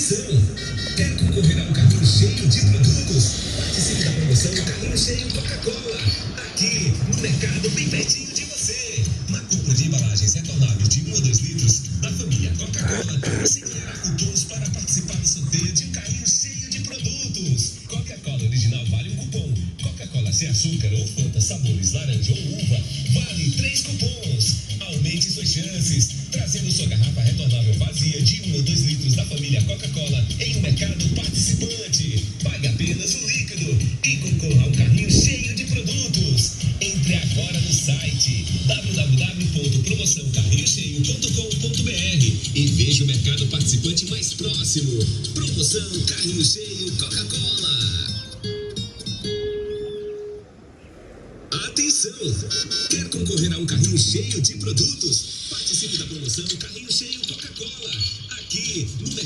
Atenção! Quer concorrer a um carrinho cheio de produtos? Participe da promoção Carrinho Cheio Coca-Cola. Aqui, no mercado, bem pertinho de você. Na compra de embalagens retornáveis de 1 a 2 litros da família Coca-Cola, você ganhará cupons para participar do sorteio de um carrinho cheio de produtos. Coca-Cola original vale um cupom. Coca-Cola sem açúcar ou Fanta sabores laranja ou uva vale 3 cupons. Aumente suas chances, trazendo sua garrafa retornável vazia de 1 a 2 litros da família Coca-Cola em um mercado participante. Pague apenas o líquido e concorra a um carrinho cheio de produtos. Entre agora no site www.promoçãocarrinhocheio.com.br e veja o mercado participante mais próximo. Promoção Carrinho Cheio Coca-Cola. Atenção! Quer concorrer a um carrinho cheio de produtos? Participe da promoção Carrinho Cheio Coca-Cola. Aqui no mercado.